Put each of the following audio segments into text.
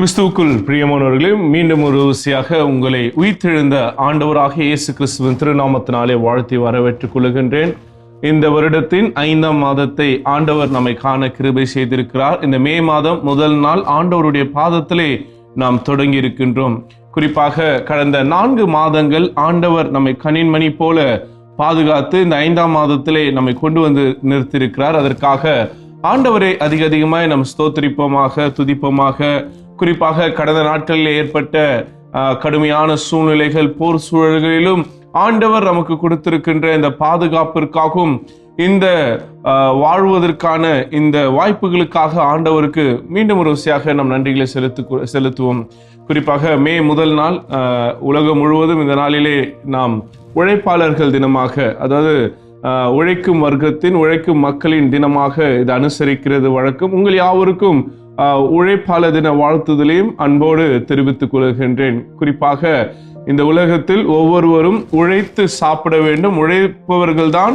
கிறிஸ்துவுக்குள் பிரியமானவர்களே, மீண்டும் ஒரு ருசியாக உங்களை உயிர்த்தெழுந்த ஆண்டவராக இயேசு கிறிஸ்துவின் திருநாமத்தினாலே வாழ்த்தி வரவேற்றுக் கொள்கின்றேன். இந்த வருடத்தின் 5ஆம் மாதத்தை ஆண்டவர் நம்மை காண கிருபை செய்திருக்கிறார். இந்த மே மாதம் முதல் நாள் ஆண்டவருடைய பாதத்திலே நாம் தொடங்கி இருக்கின்றோம். குறிப்பாக கடந்த 4 மாதங்கள் ஆண்டவர் நம்மை கனின்மணி போல பாதுகாத்து இந்த 5ஆம் மாதத்திலே நம்மை கொண்டு வந்து நிறுத்தியிருக்கிறார். அதற்காக ஆண்டவரை அதிகமாய் நாம் ஸ்தோத்திரிப்போமாக, துதிப்போமாக. குறிப்பாக கடந்த நாட்களில் ஏற்பட்ட கடுமையான சூழ்நிலைகள், போர் சூழல்களிலும் ஆண்டவர் நமக்கு கொடுத்திருக்கின்ற இந்த பாதுகாப்பிற்காகவும் இந்த வாழ்வதற்கான இந்த வாய்ப்புகளுக்காக ஆண்டவருக்கு மீண்டும் ஒரு விஷயமாக நம் நன்றிகளை செலுத்துவோம். குறிப்பாக மே முதல் நாள் உலகம் முழுவதும் இந்த நாளிலே நாம் உழைப்பாளர்கள் தினமாக, அதாவது உழைக்கும் வர்க்கத்தின், உழைக்கும் மக்களின் தினமாக இது அனுசரிக்கிறது வழக்கம். உங்கள் யாவருக்கும் உழைப்பாளர் தின வாழ்த்துதலையும் அன்போடு தெரிவித்துக் கொள்கின்றேன். குறிப்பாக இந்த உலகத்தில் ஒவ்வொருவரும் உழைத்து சாப்பிட வேண்டும். உழைப்பவர்கள்தான்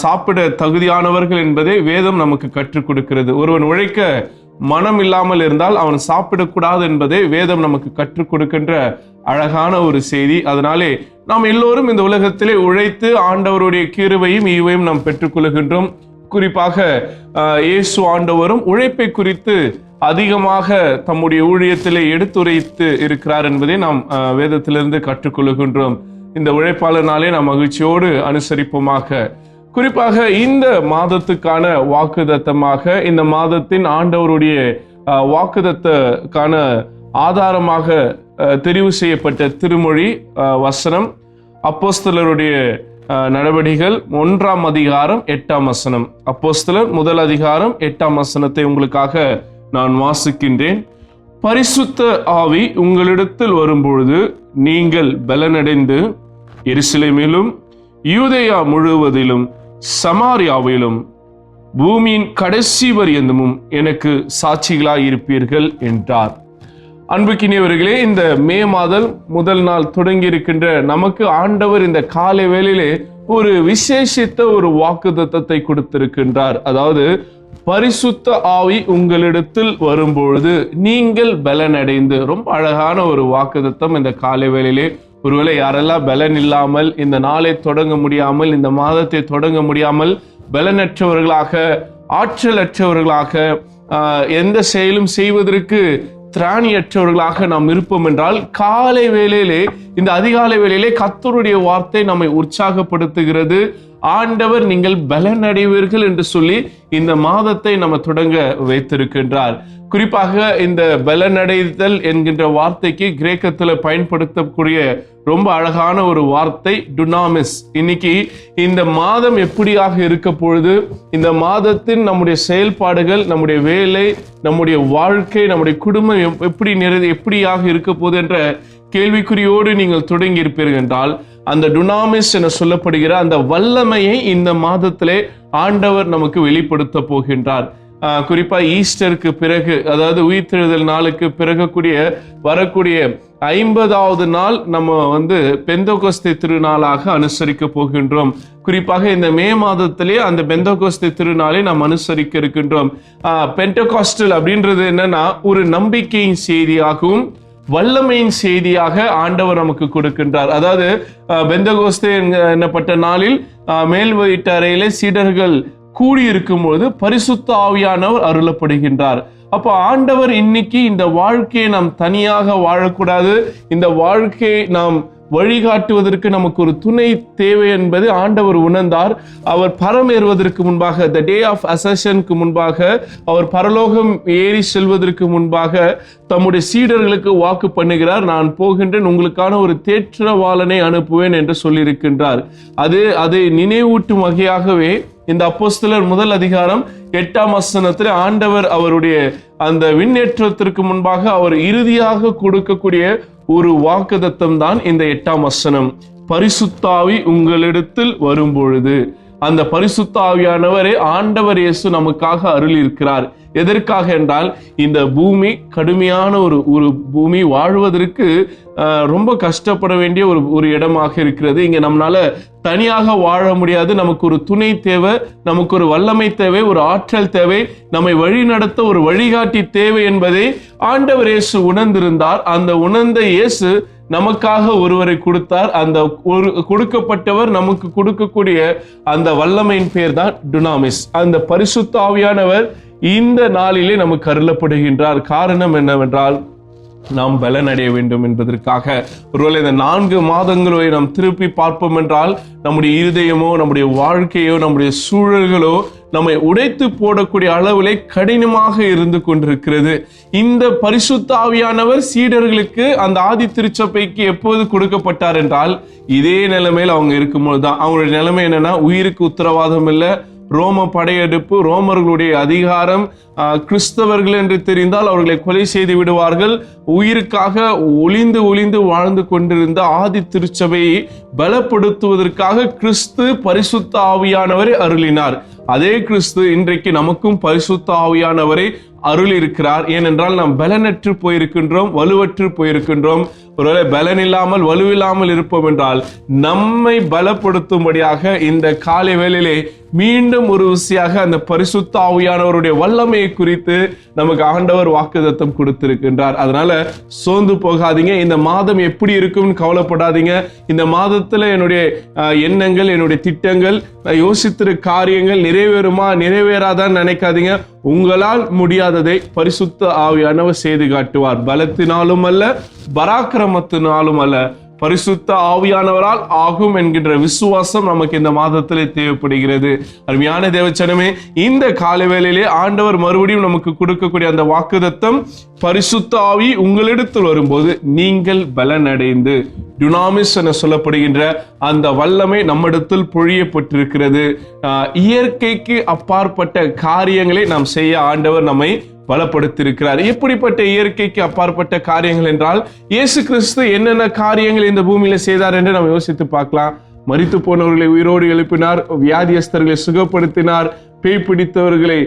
சாப்பிட தகுதியானவர்கள் என்பதை வேதம் நமக்கு கற்றுக் கொடுக்கிறது. ஒருவன் உழைக்க மனம் இல்லாமல் இருந்தால் அவன் சாப்பிடக்கூடாது என்பதை வேதம் நமக்கு கற்றுக் கொடுக்கின்ற அழகான ஒரு செய்தி. அதனாலே நாம் எல்லோரும் இந்த உலகத்திலே உழைத்து ஆண்டவருடைய கிருபையும் ஈவையும் நாம் பெற்றுக்கொள்கின்றோம். குறிப்பாக இயேசு ஆண்டவரும் உழைப்பை குறித்து அதிகமாக தம்முடைய ஊழியத்திலே எடுத்துரைத்து இருக்கிறார் என்பதை நாம் வேதத்திலிருந்து கற்றுக்கொள்கின்றோம். இந்த உழைப்பாளர் நாளே நாம் மகிழ்ச்சியோடு அனுசரிப்போமாக. குறிப்பாக இந்த மாதத்துக்கான வாக்குதத்தமாக, இந்த மாதத்தின் ஆண்டவருடைய வாக்குதத்தக்கான ஆதாரமாக தெரிவு செய்யப்பட்ட திருமொழி வசனம் அப்போஸ்தலருடைய நடவடிக்கைகள் 1ஆம் அதிகாரம் 8ஆம் வசனம். அப்போஸ்தலர் 1 அதிகாரம் 8ஆம் வசனத்தை உங்களுக்காக நான் வாசிக்கின்றேன். பரிசுத்த ஆவி உங்களிடத்தில் வரும்பொழுது நீங்கள் பலனடைந்து எருசலேமிலும் யூதேயா முழுவதிலும் சமாரியாவிலும் பூமியின் கடைசி பரியந்தமும் எனக்கு சாட்சிகளாய் இருப்பீர்கள் என்றார். அன்புக்கினியவர்களே, இந்த மே மாதம் முதல் நாள் தொடங்கி இருக்கின்ற நமக்கு ஆண்டவர் இந்த காலை வேளையிலே ஒரு விசேஷித்த ஒரு வாக்குத்தத்தத்தை கொடுத்திருக்கின்றார். அதாவது பரிசுத்த ஆவி உங்களிடத்தில் வரும்பொழுது நீங்கள் பலனடைந்து. ரொம்ப அழகான ஒரு வாக்குத்தத்தம் இந்த காலை வேளையிலே. ஒருவேளை யாரெல்லாம் பலன் இல்லாமல் இந்த நாளை தொடங்க முடியாமல், இந்த மாதத்தை தொடங்க முடியாமல் பலனற்றவர்களாக, ஆற்றலற்றவர்களாக, எந்த செயலும் செய்வதற்கு திராணியற்றவர்களாக நாம் இருப்போம் என்றால், காலை வேளையிலே, இந்த அதிகாலை வேளையிலே கர்த்தருடைய வார்த்தை நம்மை உற்சாகப்படுத்துகிறது. ஆண்டவர் நீங்கள் பலனடைவீர்கள் என்று சொல்லி இந்த மாதத்தை நம்ம தொடங்க வைத்திருக்கின்றார். குறிப்பாக இந்த பலனடைதல் என்கின்ற வார்த்தைக்கு கிரேக்கத்தில் பயன்படுத்தக்கூடிய ரொம்ப அழகான ஒரு வார்த்தை டுனாமிஸ். இன்னைக்கு இந்த மாதம் எப்படியாக இருக்க பொழுது, இந்த மாதத்தின் நம்முடைய செயல்பாடுகள், நம்முடைய வேலை, நம்முடைய வாழ்க்கை, நம்முடைய குடும்பம் எப்படியாக இருக்க போகுது என்ற கேள்விக்குறியோடு நீங்கள் தொடங்கி இருப்பீர்கள் என்றால், அந்த டுனாமிஸ் என சொல்லப்படுகிற அந்த வல்லமையை இந்த மாதத்திலே ஆண்டவர் நமக்கு வெளிப்படுத்த போகின்றார். குறிப்பா ஈஸ்டருக்கு பிறகு, அதாவது உயிர்த்தெழுதல் நாளுக்கு பிறகு வரக்கூடிய 50வது நாள் நம்ம பெந்தகோஸ்தே திருநாளாக அனுசரிக்க போகின்றோம். குறிப்பாக இந்த மே மாதத்திலே அந்த பெந்தகோஸ்தே திருநாளை நாம் அனுசரிக்க இருக்கின்றோம். பெந்தகோஸ்டல் அப்படின்றது என்னன்னா, ஒரு நம்பிக்கையின் செய்தியாகவும் வல்லமையின் செய்தியாக ஆண்டவர் நமக்கு கொடுக்கின்றார். அதாவது பெந்தகோஸ்தே என்னப்பட்ட நாளில் மேல் வீட்டு அறையிலே சீடர்கள் கூடியிருக்கும் பொழுது பரிசுத்த ஆவியானவர் அருளப்படுகின்றார். அப்போ ஆண்டவர் இன்னைக்கு இந்த வாழ்க்கையை நாம் தனியாக வாழக்கூடாது, இந்த வாழ்க்கையை நாம் வழிகாட்டுவதற்கு நமக்கு ஒரு துணை தேவை என்பது ஆண்டவர் உணர்ந்தார். அவர் பரமேறுவதற்கு முன்பாக, த டே ஆஃப் அசெஷனுக்கு முன்பாக, அவர் பரலோகம் ஏறி செல்வதற்கு முன்பாக தம்முடைய சீடர்களுக்கு வாக்கு பண்ணுகிறார். நான் போகின்றேன், உங்களுக்கான ஒரு தேற்றவாளனை அனுப்புவேன் என்று சொல்லியிருக்கின்றார். அதை நினைவூட்டும் வகையாகவே இந்த அப்போஸ்தலர் 1 அதிகாரம் 8ஆம் வசனத்தில் ஆண்டவர் அவருடைய அந்த விண்ணேற்றத்திற்கு முன்பாக அவர் இறுதியாக கொடுக்கக்கூடிய ஒரு வாக்குத்தத்தம் தான் இந்த 8ஆம் வசனம். பரிசுத்த ஆவி உங்களிடத்தில் வரும்பொழுது. அந்த பரிசுத்த ஆவியானவரை ஆண்டவர் இயேசு நமக்காக அருளி இருக்கிறார். எதற்காக என்றால், இந்த பூமி கடுமையான ஒரு பூமி, வாழ்வதற்கு ரொம்ப கஷ்டப்பட வேண்டிய ஒரு இடமாக இருக்கிறது. இங்க நம்மளால தனியாக வாழ முடியாது. நமக்கு ஒரு துணை தேவை, நமக்கு ஒரு வல்லமை தேவை, ஒரு ஆற்றல் தேவை, நம்மை வழி நடத்த ஒரு வழிகாட்டி தேவை என்பதை ஆண்டவர் இயேசு உணர்ந்திருந்தார். அந்த உணர்ந்த இயேசு நமக்காக ஒருவரை கொடுத்தார். அந்த ஒரு கொடுக்கப்பட்டவர் நமக்கு கொடுக்கக்கூடிய அந்த வல்லமையின் பேர் தான் டுனாமிஸ். அந்த பரிசுத்த ஆவியானவர் இந்த நாளிலே நமக்கு அருளப்படுகின்றார். காரணம் என்னவென்றால், நாம் பலனடைய வேண்டும் என்பதற்காக. ஒருவேளை இந்த 4 மாதங்களை நாம் திருப்பி பார்ப்போம் என்றால், நம்முடைய இருதயமோ, நம்முடைய வாழ்க்கையோ, நம்முடைய சூழல்களோ நம்மை உடைத்து போடக்கூடிய அளவிலே கடினமாக இருந்து கொண்டிருக்கிறது. இந்த பரிசுத்த ஆவியானவர் சீடர்களுக்கு, அந்த ஆதி திருச்சபைக்கு எப்போது கொடுக்கப்பட்டார் என்றால், இதே நிலைமையில் அவங்க இருக்கும்போது தான். அவங்களுடைய நிலைமை என்னன்னா, உயிருக்கு உத்தரவாதம் இல்லை, ரோம படையெடுப்பு, ரோமர்களுடைய அதிகாரம், கிறிஸ்தவர்கள் என்று தெரிந்தால் அவர்களை கொலை செய்து விடுவார்கள். உயிருக்காக ஒளிந்து வாழ்ந்து கொண்டிருந்த ஆதி திருச்சபையை பலப்படுத்துவதற்காக கிறிஸ்து பரிசுத்த ஆவியானவரை அருளினார். அதே கிறிஸ்து இன்றைக்கு நமக்கும் பரிசுத்த ஆவியானவரை அருள் இருக்கிறார். ஏனென்றால் நாம் பலனற்று போயிருக்கின்றோம், வலுவற்று போயிருக்கின்றோம். ஒருவேளை பலன் இல்லாமல் வலுவில்லாமல் இருப்போம் என்றால், நம்மை பலப்படுத்தும்படியாக இந்த காலை வேளையிலே மீண்டும் ஒரு விஷயாக அந்த பரிசுத்த ஆவியானவருடைய வல்லமையை குறித்து நமக்கு ஆண்டவர் வாக்குத்தத்தம் கொடுத்திருக்கின்றார். அதனால சோர்ந்து போகாதீங்க. இந்த மாதம் எப்படி இருக்கும்னு கவலைப்படாதீங்க. இந்த மாதத்துல என்னுடைய எண்ணங்கள், என்னுடைய திட்டங்கள், யோசித்திருக்க காரியங்கள் நிறைவேறுமா நிறைவேறாதான்னு நினைக்காதீங்க. உங்களால் முடியாததை பரிசுத்த ஆவியானவர் செய்து காட்டுவார். பலத்தினாலும் அல்ல, பராக்கிரமத்தினாலும் அல்ல, பரிசுத்த ஆவியானவரால் ஆகும் என்கின்ற விசுவாசம் நமக்கு இந்த மாதத்திலே தேவைப்படுகிறது. அருமையான தேவச்சனமே, இந்த காலவேளையிலே ஆண்டவர் மறுபடியும் நமக்கு கொடுக்கக்கூடிய அந்த வாக்குத்தத்தம், பரிசுத்த ஆவி உங்களிடத்தில் வரும்போது நீங்கள் பலனடைந்து, டுனாமிஸ் என சொல்லப்படுகின்ற அந்த வல்லமை நம்மிடத்தில் பொழியப்பட்டிருக்கிறது. இயற்கைக்கு அப்பாற்பட்ட காரியங்களை நாம் செய்ய ஆண்டவர் நம்மை பலப்படுத்தியிருக்கிறார். எப்படிப்பட்ட இயற்கைக்கு அப்பாற்பட்ட காரியங்கள் என்றால், இயேசு கிறிஸ்து என்னென்ன காரியங்கள் இந்த பூமியில செய்தார் என்று நாம் யோசித்து பார்க்கலாம். மரித்து போனவர்களை உயிரோடு எழுப்பினார், வியாதியஸ்தர்களை சுகப்படுத்தினார், பேய் பிடித்தவர்களை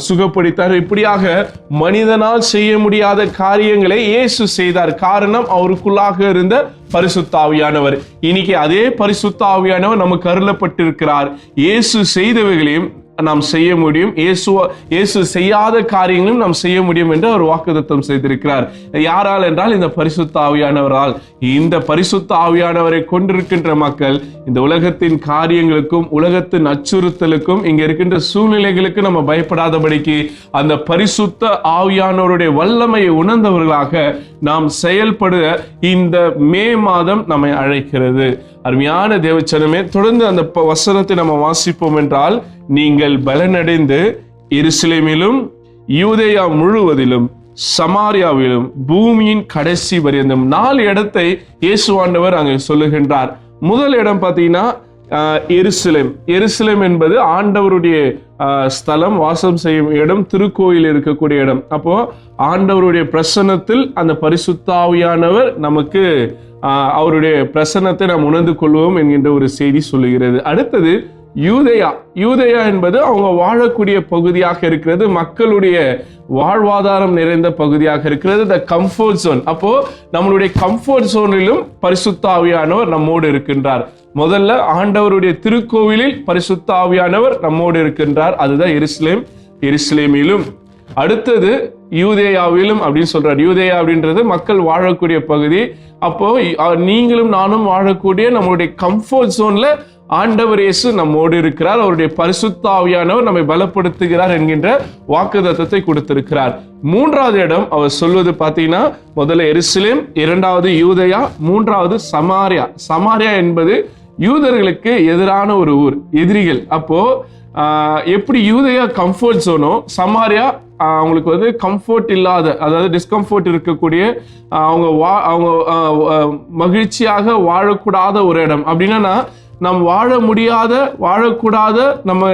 சுகப்படுத்தார். இப்படியாக மனிதனால் செய்ய முடியாத காரியங்களை இயேசு செய்தார். காரணம், அவருக்குள்ளாக இருந்த பரிசுத்த ஆவியானவர். இன்னைக்கு அதே பரிசுத்த ஆவியானவர் நமக்கு அருளப்பட்டிருக்கிறார். இயேசு செய்தவைகளையும் நாம் செய்ய முடியும், இயேசு செய்யாத காரியங்களும் நாம் செய்ய முடியும் என்று அவர் வாக்குத்தத்தம் செய்திருக்கிறார். யாரால் என்றால், இந்த பரிசுத்த ஆவியானவரால். இந்த பரிசுத்த ஆவியானவரை கொண்டிருக்கின்ற மக்கள் இந்த உலகத்தின் காரியங்களுக்கும், உலகத்தின் அச்சுறுத்தலுக்கும், இங்க இருக்கின்ற சூழ்நிலைகளுக்கு நம்ம பயப்படாதபடிக்கு அந்த பரிசுத்த ஆவியானவருடைய வல்லமையை உணர்ந்தவர்களாக நாம் செயல்பட இந்த மே மாதம் நம்மை அழைக்கிறது. அருமையான தேவச்சனமே, தொடர்ந்து அந்த வசனத்தை நம்ம வாசிப்போம் என்றால், நீங்கள் பலனடைந்து எருசலேமிலும் யூதேயா முழுவதிலும் சமாரியாவிலும் பூமியின் கடைசி பரியந்தம் 4 இடத்தை இயேசு ஆண்டவர் அங்கே சொல்லுகின்றார். முதல் இடம் பார்த்தீங்கன்னா எருசலேம். எருசலேம் என்பது ஆண்டவருடைய ஸ்தலம், வாசம் செய்யும் இடம், திருக்கோயில் இருக்கக்கூடிய இடம். அப்போ ஆண்டவருடைய பிரசன்னத்தில் அந்த பரிசுத்த ஆவியானவர் நமக்கு அவருடைய பிரசன்னத்தை நாம் உணர்ந்து கொள்வோம் என்கின்ற ஒரு செய்தி சொல்லுகிறது. அடுத்தது யூதேயா. யூதேயா என்பது அவங்க வாழக்கூடிய பகுதியாக இருக்கிறது, மக்களுடைய வாழ்வாதாரம் நிறைந்த பகுதியாக இருக்கிறது, த கம்ஃபர்ட் ஜோன். அப்போ நம்மளுடைய கம்ஃபர்ட் ஜோனிலும் பரிசுத்த ஆவியானவர் நம்மோடு இருக்கின்றார். முதல்ல ஆண்டவருடைய திருக்கோவிலில் பரிசுத்த ஆவியானவர் நம்மோடு இருக்கின்றார், அதுதான் எருசலேம், எருசலேமிலும். அடுத்தது யூதேயாவிலும் அப்படின்னு சொல்றார். யூதேயா அப்படின்றது மக்கள் வாழக்கூடிய பகுதி. அப்போ நீங்களும் நானும் வாழக்கூடிய நம்மளுடைய கம்ஃபர்ட் ஜோன்ல ஆண்டவர் இயேசு நம்மோடு இருக்கிறார். அவருடைய பரிசுத்த ஆவியானவர் நம்மை பலப்படுத்துகிறார் என்கின்ற வாக்குத்தத்தத்தை கொடுத்திருக்கிறார். மூன்றாவது இடம் அவர் சொல்வது பார்த்தீங்கன்னா, முதல்ல எருசலேம், இரண்டாவது யூதேயா, மூன்றாவது சமாரியா. சமாரியா என்பது யூதர்களுக்கு எதிரான ஒரு ஊர், எதிரிகள். அப்போ எப்படி யூதேயா கம்ஃபர்ட் ஜோனோ, சமாரியா அவங்களுக்கு வந்து கம்ஃபர்ட் இல்லாத, அதாவது டிஸ்கம்ஃபர்ட் இருக்கக்கூடிய, அவங்க மகிழ்ச்சியாக வாழக்கூடாத ஒரு இடம். அப்படின்னா நாம் வாழக்கூடாத நம்ம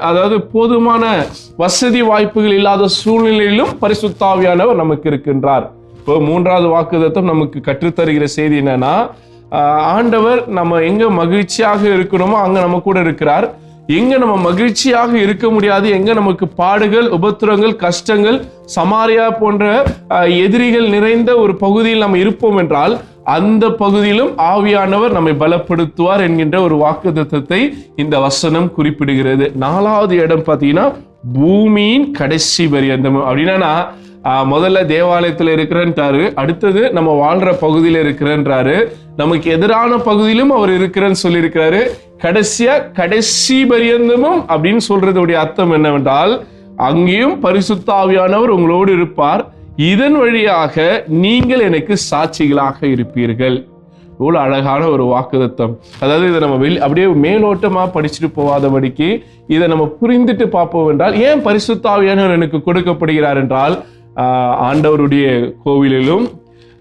அதாவது போதுமான வசதி வாய்ப்புகள் இல்லாத சூழ்நிலையிலும் பரிசுத்த ஆவியானவர் நமக்கு இருக்கின்றார். இப்போ மூன்றாவது வாக்குத்தத்தம் நமக்கு கற்றுத்தருகிற செய்தி என்னன்னா, ஆண்டவர் நம்ம எங்க மகிழ்ச்சியாக இருக்கிறோமோ அங்க நம்ம கூட இருக்கிறார். எங்க நம்ம மகிழ்ச்சியாக இருக்க முடியாது, எங்க நமக்கு பாடுகள், உபத்திரங்கள், கஷ்டங்கள், சமாரியா போன்ற எதிரிகள் நிறைந்த ஒரு பகுதியில் நம்ம இருப்போம் என்றால் அந்த பகுதியிலும் ஆவியானவர் நம்மை பலப்படுத்துவார் என்கின்ற ஒரு வாக்குத்தத்தத்தை இந்த வசனம் குறிப்பிடுகிறது. 4வது இடம் பார்த்தீங்கன்னா பூமியின் கடைசி பரியந்தம். அப்படின்னா முதல்ல தேவாலயத்தில் இருக்கிறன்றாரு, அடுத்தது நம்ம வாழ்ற பகுதியில இருக்கிறன்றாரு, நமக்கு எதிரான பகுதியிலும் அவர் இருக்கிறன்னு சொல்லியிருக்கிறாரு, கடைசியா கடைசி பரியந்தமும் அப்படின்னு சொல்றதுடைய அர்த்தம் என்னவென்றால் அங்கேயும் பரிசுத்த ஆவியானவர் உங்களோடு இருப்பார், இதன் வழியாக நீங்கள் எனக்கு சாட்சிகளாக இருப்பீர்கள். இவ்வளவு அழகான ஒரு வாக்குத்தத்தம். அதாவது இதை நம்ம அப்படியே மேலோட்டமா படிச்சுட்டு போகாதபடிக்கு இதை நம்ம புரிந்துட்டு பார்ப்போம் என்றால், ஏன் பரிசுத்த ஆவியானவர் எனக்கு கொடுக்கப்படுகிறார் என்றால் ஆண்டவருடைய கோவிலிலும்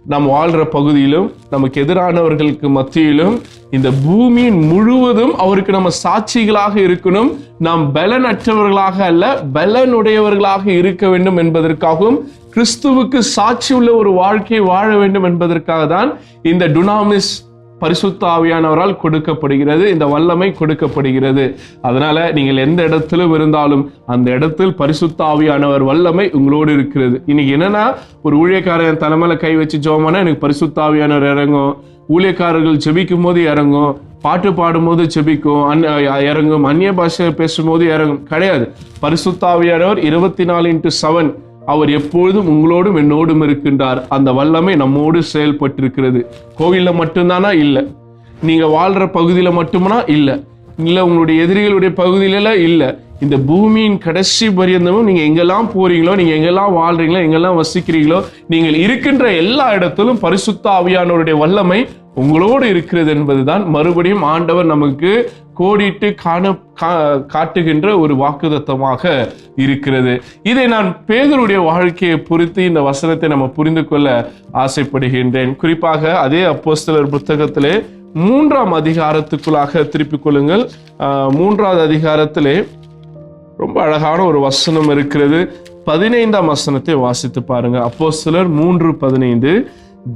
நாம் வாழ்ற பகுதியிலும் நமக்கு எதிரானவர்களுக்கு மத்தியிலும் இந்த பூமியின் முழுவதும் அவருக்கு நம்ம சாட்சிகளாக இருக்கணும். நாம் பலனற்றவர்களாக அல்ல, பலனுடையவர்களாக இருக்க வேண்டும் என்பதற்காகவும் கிறிஸ்துவுக்கு சாட்சி உள்ள ஒரு வாழ்க்கையை வாழ வேண்டும் என்பதற்காக தான் இந்த டுனாமிஸ் பரிசுத்த ஆவியானவரால் கொடுக்கப்படுகிறது, இந்த வல்லமை கொடுக்கப்படுகிறது. அதனால நீங்கள் எந்த இடத்திலும் இருந்தாலும் அந்த இடத்தில் பரிசுத்த ஆவியானவர் வல்லமை உங்களோடு இருக்கிறது. இன்னைக்கு என்னன்னா, ஒரு ஊழியக்காரன் தலைமையில கை வச்சு ஜெபம்னா எனக்கு பரிசுத்த ஆவியானவர் இறங்கும், ஊழியக்காரர்கள் ஜெபிக்கும் போது இறங்கும், பாட்டு பாடும் போது ஜெபிக்கும் இறங்கும், அந்நிய பாஷை பேசும்போது இறங்கும். கிடையாது. பரிசுத்த ஆவியானவர் 24x7 அவர் எப்பொழுதும் உங்களோடும் என்னோடும் இருக்கின்றார். அந்த வல்லமை நம்மோடு செயல்பட்டிருக்கிறது. கோவில்ல மட்டும்தானா? இல்ல. நீங்க வாழ்ற பகுதியில மட்டும்னா இல்ல, இல்ல உங்களுடைய எதிரிகளுடைய பகுதியில இல்ல, இந்த பூமியின் கடைசி பரியந்தமும் நீங்க எங்கெல்லாம் போறீங்களோ, நீங்க எங்கெல்லாம் வாழ்றீங்களோ, எங்கெல்லாம் வசிக்கிறீங்களோ, நீங்கள் இருக்கின்ற எல்லா இடத்திலும் பரிசுத்த ஆவியானவருடைய வல்லமை உங்களோடு இருக்கிறது என்பதுதான் மறுபடியும் ஆண்டவர் நமக்கு கோடிட்டு காட்டுகின்ற ஒரு வாக்குத்தத்தமாக இருக்கிறது. இதை நான் பேதுருடைய வாழ்க்கையை பொறுத்து இந்த வசனத்தை நம்ம புரிந்து கொள்ள ஆசைப்படுகின்றேன். குறிப்பாக அதே அப்போஸ்தலர் புத்தகத்திலே 3ஆம் அதிகாரத்துக்குள்ளாக திருப்பிக் கொள்ளுங்கள். 3வது அதிகாரத்திலே ரொம்ப அழகான ஒரு வசனம் இருக்கிறது. 15ஆம் வசனத்தை வாசித்து பாருங்க. அப்போஸ்தலர் 3:15,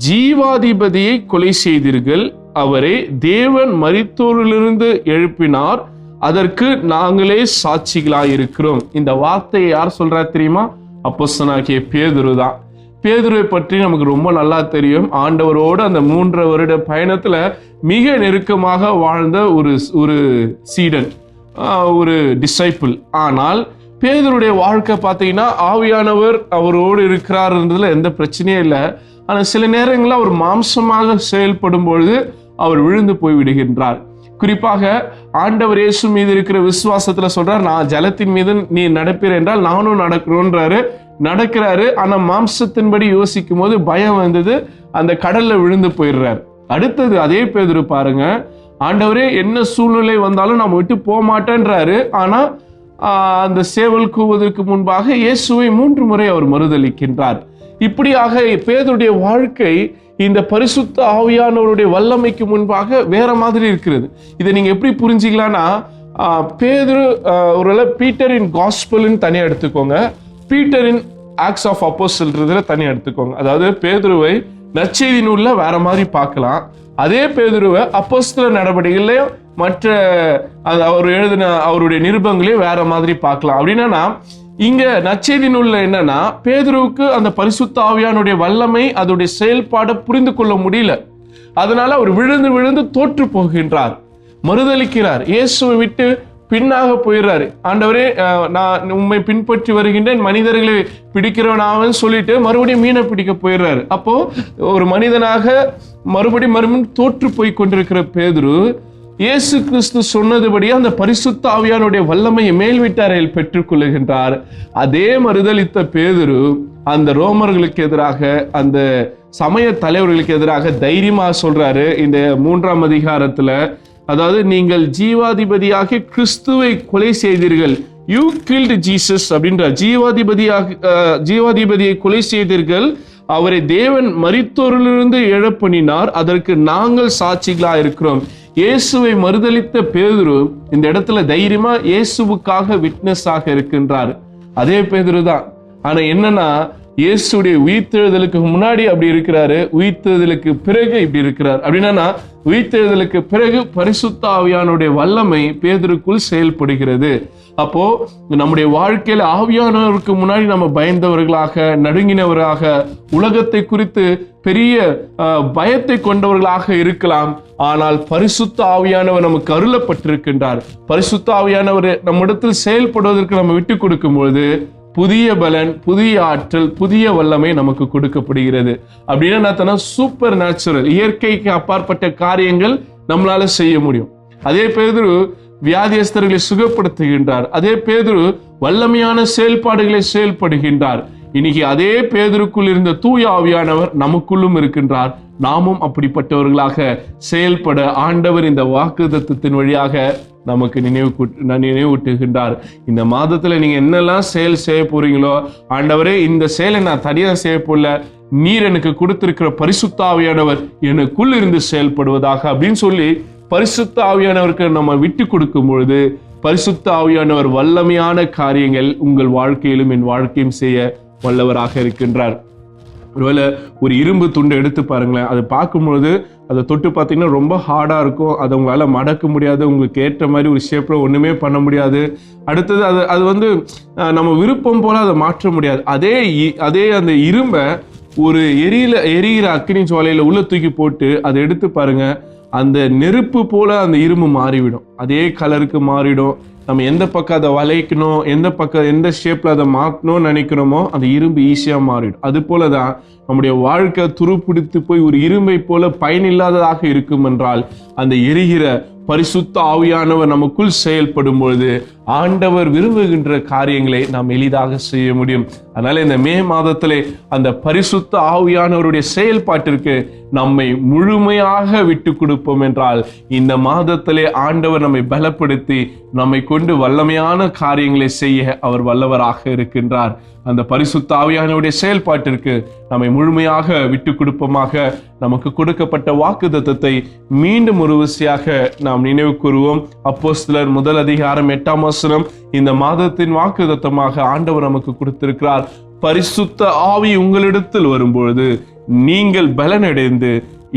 ஜீவாதிபதியை கொலை செய்தீர்கள், அவரை தேவன் மரித்தோரிலிருந்து எழுப்பினார், அதற்கு நாங்களே சாட்சிகளாயிருக்கிறோம். இந்த வார்த்தையை யார் சொல்றா தெரியுமா? அப்போஸ்தலனாகிய பேதுரு தான். பேதுருவை பற்றி நமக்கு ரொம்ப நல்லா தெரியும். ஆண்டவரோடு அந்த 3 வருட பயணத்துல மிக நெருக்கமாக வாழ்ந்த ஒரு சீடன், ஒரு டிசைபிள். ஆனால் பேதுருடைய வாழ்க்கை பார்த்தீங்கன்னா ஆவியானவர் அவரோடு இருக்கிறார்ன்றதுல எந்த பிரச்சனையும் இல்லை. ஆனால் சில நேரங்களில் அவர் மாம்சமாக செயல்படும் பொழுது அவர் விழுந்து போய் விடுகின்றார். குறிப்பாக ஆண்டவர் இயேசு மீது இருக்கிற விசுவாசத்துல சொல்றார், நான் ஜலத்தின் மீது நீ நடப்பீர் என்றால் நானும் நடக்கிறோன்றாரு. நடக்கிறாரு. ஆனா மாம்சத்தின்படி யோசிக்கும் போது பயம் வந்தது, அந்த கடல்ல விழுந்து போயிடுறார். அடுத்தது அதே பேதுரு பாருங்க, ஆண்டவரே என்ன சூழ்நிலை வந்தாலும் நம்ம விட்டு போக மாட்டேன்றாரு. ஆனா அந்த சேவல் கூவதற்கு முன்பாக இயேசுவை 3 முறை அவர் மறுதலிக்கின்றார். இப்படியாக பேதுருடைய வாழ்க்கை இந்த பரிசுத்த ஆவியானவருடைய வல்லமைக்கு முன்பாக வேற மாதிரி இருக்கிறது. இதை நீங்க எப்படி புரிஞ்சிக்கலாம்னா, பேதுரு ஒரு பீட்டரின் காஸ்பல்னு தனியா எடுத்துக்கோங்க, பீட்டரின் ஆக்ட்ஸ் ஆஃப் அப்போஸ்தலர்ன்றதுல தனியா எடுத்துக்கோங்க. அதாவது பேதுருவை நற்செய்தி நூல்ல வேற மாதிரி பார்க்கலாம், அதே பேதுருவை அப்போஸ்தலர் நடவடிக்கைகளையும் மற்ற அவர் எழுதின அவருடைய நிருபங்களையும் வேற மாதிரி பார்க்கலாம். அப்படின்னா இங்க நற்செய்தி நூல்ல என்னன்னா, பேதுருவுக்கு அந்த பரிசுத்த ஆவியானுடைய வல்லமை அதோடைய செயல்பாடை புரிந்து கொள்ள முடியல. அதனால அவர் விழுந்து விழுந்து தோற்று போகின்றார், மறுதலிக்கிறார், இயேசுவை விட்டு பின்னாக போயிடுறாரு. ஆண்டவரே நான் உண்மை பின்பற்றி வருகின்றேன், மனிதர்களை பிடிக்கிறவனாவன்னு சொல்லிட்டு மறுபடியும் மீனை பிடிக்க போயிடுறாரு. அப்போ ஒரு மனிதனாக மறுபடியும் தோற்று போய் கொண்டிருக்கிற பேதுரு இயேசு கிறிஸ்து சொன்னதுபடி அந்த பரிசுத்த ஆவியானுடைய வல்லமையை மேல் வீட்டாரையில் பெற்றுக் கொள்ளுகின்றார். அதே மறுதலித்த பேதுரு அந்த ரோமர்களுக்கு எதிராக, அந்த சமய தலைவர்களுக்கு எதிராக தைரியமா சொல்றாரு இந்த 3ஆம் அதிகாரத்துல. அதாவது நீங்கள் ஜீவாதிபதியாக கிறிஸ்துவை கொலை செய்தீர்கள், யூ கில்ட் ஜீசஸ் அப்படின்ற ஜீவாதிபதியை கொலை செய்தீர்கள், அவரை தேவன் மரித்தோரிலிருந்து எழப்பண்ணினார், அதற்கு நாங்கள் சாட்சிகளா இருக்கிறோம். இயேசுவை மறுதலித்த பேதுரு இந்த இடத்துல தைரியமா இயேசுவுக்காக விட்னஸ் ஆக இருக்கின்றார். அதே பேதுரு தான். ஆனா என்னன்னா, இயேசுடைய உயிர்த்தெழுதலுக்கு முன்னாடி அப்படி இருக்கிறாரு, உயிர்த்தெழுதலுக்கு பிறகு இப்படி இருக்கிறார். அப்படின்னா உயிர்த்தெழுதலுக்கு பிறகு பரிசுத்த ஆவியானுடைய வல்லமை பேதுருக்குள் செயல்படுகிறது. அப்போ நம்முடைய வாழ்க்கையில ஆவியானவருக்கு முன்னாடி நம்ம பயந்தவர்களாக, நடுங்கினவராக, உலகத்தை குறித்து பெரிய பயத்தை கொண்டவர்களாக இருக்கலாம். ஆனால் பரிசுத்த ஆவியானவர் நமக்கு அருளப்பட்டிருக்கின்றார். பரிசுத்த ஆவியானவர் நம்மிடத்தில் செயல்படுவதற்கு நம்ம விட்டு கொடுக்கும் பொழுது புதிய பலன், புதிய ஆற்றல், புதிய வல்லமை நமக்கு கொடுக்கப்படுகிறது. அப்படின்னா சூப்பர் நேச்சுரல், இயற்கைக்கு அப்பாற்பட்ட காரியங்கள் நம்மளால செய்ய முடியும். அதே பேதுரு வியாதியஸ்தர்களை சுகப்படுத்துகின்றார். அதே பேதுரு வல்லமையான செயல்பாடுகளை செயல்படுகின்றார். இன்னைக்கு அதே பேதுருக்குள் இருந்த தூய ஆவியானவர் நமக்குள்ளும் இருக்கின்றார். நாமும் அப்படிப்பட்டவர்களாக செயல்பட ஆண்டவர் இந்த வாக்குத்தத்தத்தின் வழியாக நமக்கு நினைவூட்டுகின்றார். இந்த மாதத்துல நீங்க என்னெல்லாம் செயல் செய்ய போறீங்களோ, ஆண்டவரே இந்த செயலை நான் தனியா செய்ய போல, நீர் எனக்கு கொடுத்திருக்கிற பரிசுத்த ஆவியானவர் எனக்குள் இருந்து செயல்படுவதாக அப்படின்னு சொல்லி பரிசுத்த ஆவியானவருக்கு நம்ம விட்டு கொடுக்கும் பொழுது பரிசுத்த ஆவியானவர் வல்லமையான காரியங்கள் உங்கள் வாழ்க்கையிலும் என் வாழ்க்கையும் செய்ய வல்லவராக இருக்கின்றார். ஒருவேளை ஒரு இரும்பு துண்டை எடுத்து பாருங்களேன், அதை பார்க்கும்பொழுது அதை தொட்டு பார்த்தீங்கன்னா ரொம்ப ஹார்டாக இருக்கும். அதை உங்களால் மடக்க முடியாது, உங்களுக்கு ஏற்ற மாதிரி ஒரு ஷேப்பில் ஒன்றுமே பண்ண முடியாது. அடுத்தது அது நம்ம விருப்பம் போல் அதை மாற்ற முடியாது. அதே அந்த இரும்பை ஒரு எரியிற அக்கினி ஜுவாலையில் உள்ள தூக்கி போட்டு அதை எடுத்து பாருங்க, அந்த நெருப்பு போல அந்த இரும்பு மாறிவிடும், அதே கலருக்கு மாறிடும். நம்ம எந்த பக்கம் அதை வளைக்கணும், எந்த ஷேப்ல அதை மாற்றணும்னு நினைக்கிறோமோ அந்த இரும்பு ஈஸியா மாறிடும். அது போலதான் நம்முடைய வாழ்க்கை துருப்பிடித்து போய் ஒரு இரும்பை போல பயனில்லாததாக இருக்கும் என்றால், அந்த எரிகிற பரிசுத்த ஆவியானவர் நமக்குள் செயல்படும் பொழுது ஆண்டவர் விரும்புகின்ற காரியங்களை நாம் எளிதாக செய்ய முடியும். அதனால இந்த மே மாதத்திலே அந்த பரிசுத்த ஆவியானவருடைய செயல்பாட்டிற்கு நம்மை முழுமையாக விட்டு கொடுப்போம் என்றால், இந்த மாதத்திலே ஆண்டவர் நம்மை பலப்படுத்தி நம்மை கொண்டு வல்லமையான காரியங்களை செய்ய அவர் வல்லவராக இருக்கின்றார். அந்த பரிசுத்த ஆவியானவருடைய செயல்பாட்டிற்கு நம்மை முழுமையாக விட்டு கொடுப்போமாக. நமக்கு கொடுக்கப்பட்ட வாக்குத்தத்தத்தை மீண்டும் ஒரு விசையாக நாம் நினைவு கூறுவோம். அப்போஸ்தலர் 1:8 இந்த மாதத்தின் வாக்குத்தத்தமாக ஆண்டவர் நமக்கு கொடுத்திருக்கிறார். பரிசுத்த ஆவி உங்களிடத்தில் வரும்பொழுது நீங்கள் பலனடைந்து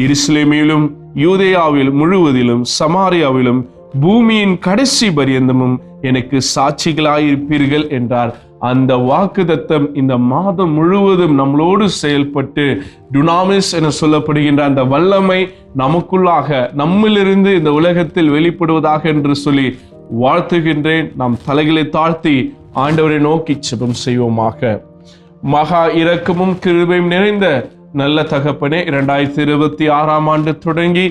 எருசலேமிலும் யூதேயாவில் முழுவதிலும் சமாரியாவிலும் பூமியின் கடைசி பரியந்தமும் எனக்கு சாட்சிகளாயிருப்பீர்கள் என்றார். அந்த வாக்குத்தத்தம் இந்த மாதம் முழுவதும் நம்மளோடு செயல்பட்டு டுனாமிஸ் என சொல்லப்படுகின்ற அந்த வல்லமை நமக்குள்ளாக நம்மிலிருந்து இந்த உலகத்தில் வெளிப்படுவதாக என்று சொல்லி வாழ்த்துகின்றேன். நாம் தலைகளை தாழ்த்தி ஆண்டவரை நோக்கி ஜெபம் செய்வோமாக. மகா இரக்கமும் கிருபையும் நிறைந்த நல்ல தகப்பனே, 2026 ஆண்டு தொடங்கி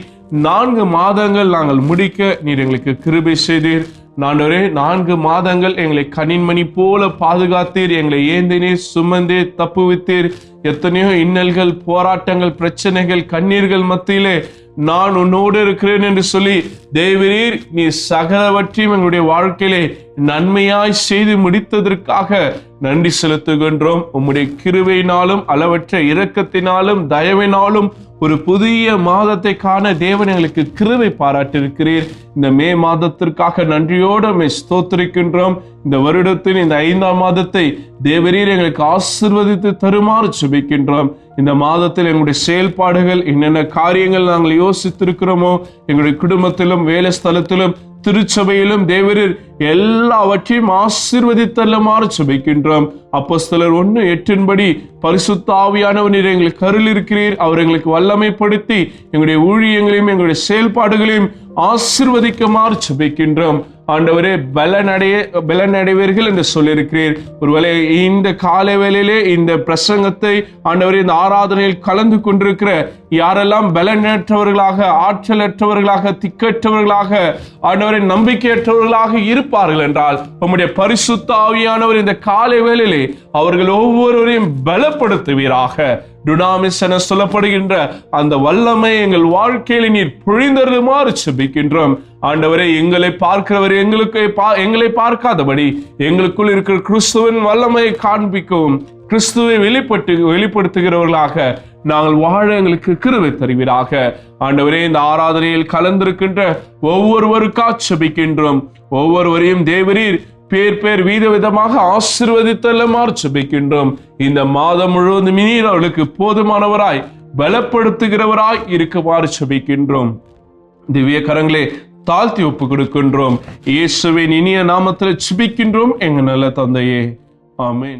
4 மாதங்கள் நாங்கள் முடிக்க நீர் எங்களுக்கு கிருபை செய்தீர். ஆண்டவரே, 4 மாதங்கள் எங்களை கனின்மணி போல பாதுகாத்தீர். எங்களை ஏந்தினீர், சுமந்தீர், தப்புவித்தீர். எத்தனையோ இன்னல்கள், போராட்டங்கள், பிரச்சனைகள், கண்ணீர்கள் மத்தியிலே நான் உன்னோடு இருக்கிறேன் என்று சொல்லி தேவரீர் நீ சகலவற்றையும் எங்களுடைய வாழ்க்கையிலே நன்மையாய் செய்து முடித்ததற்காக நன்றி செலுத்துகின்றோம். உம்முடைய கிருபையினாலும் அளவற்ற இரக்கத்தினாலும் தயவினாலும் ஒரு புதிய மாதத்தை காண தேவன் எங்களுக்கு கிருபை பாராட்டியிருக்கிறீர். இந்த மே மாதத்திற்காக நன்றியோடு ஸ்தோத்திரிக்கின்றோம். இந்த வருடத்தின் இந்த 5ஆம் மாதத்தை தேவரீர் எங்களுக்கு ஆசீர்வதித்து தருமாறு ஜெபிக்கின்றோம். இந்த மாதத்தில் எங்களுடைய செயல்பாடுகள் என்னென்ன காரியங்கள் நாங்கள் யோசித்திருக்கிறோமோ, எங்களுடைய குடும்பத்திலும் வேலை ஸ்தலத்திலும் திருச்சபையிலும் தேவரீர் எல்லாவற்றையும் ஆசீர்வதித்தல்லுமாறு ஜெபிக்கின்றோம். அப்போஸ்தலர் 1:8 பரிசுத்த ஆவியானவர் நீர் எங்களுக்கு அருள் இருக்கிறீர். அவர் எங்களுக்கு வல்லமைப்படுத்தி எங்களுடைய ஊழியங்களையும் எங்களுடைய செயல்பாடுகளையும் ஆசீர்வதிக்குமாறு ஜெபிக்கின்றோம். ஆண்டவரே, பலனடைவீர்கள் என்று சொல்லியிருக்கிறீர். ஒருவேளை இந்த காலை வேளையிலே இந்த பிரசங்கத்தை ஆண்டவரே இந்த ஆராதனையில் கலந்து கொண்டிருக்கிற யாரெல்லாம் பலனற்றவர்களாக, ஆற்றலற்றவர்களாக, திக்கற்றவர்களாக, ஆண்டவரை நம்பிக்கையற்றவர்களாக இருப்பார்கள் என்றால், உம்முடைய பரிசுத்த ஆவியானவர் இந்த காலை வேளையிலே அவர்கள் ஒவ்வொருவரையும் பலப்படுத்துவீராக. டுனாமிஸ் என சொல்லப்படுகின்ற அந்த வல்லமை எங்கள் வாழ்க்கையில் நீர் பொழிந்தருமாறு ஜெபிக்கின்றோம். ஆண்டவரே, எங்களை பார்க்கிறவர் எங்களை பார்க்காதபடி எங்களுக்குள் இருக்கிற கிறிஸ்துவின் வல்லமையை காண்பிக்கவும், கிறிஸ்துவை வெளிப்படுத்துகிறவர்களாக நாங்கள் வாழ எங்களுக்கு கிருபை தருவீராக. ஆண்டவரே, இந்த ஆராதனையில் கலந்திருக்கின்ற ஒவ்வொருவருக்கா ஜெபிக்கின்றோம். ஒவ்வொருவரையும் தேவரீர் பேர் விதமாக ஆசீர்வதித்தல்லமாறு ஜெபிக்கின்றோம். இந்த மாதம் முழுவதும் நீர் அவளுக்கு போதுமானவராய் பலப்படுத்துகிறவராய் இருக்குமாறு ஜெபிக்கின்றோம். திவ்ய கரங்களே தாழ்த்தி ஒப்பு கொடுக்கின்றோம். இயேசுவின் இனிய நாமத்தில் ஜெபிக்கின்றோம் எங்கள் நல்ல தந்தையே, ஆமென்.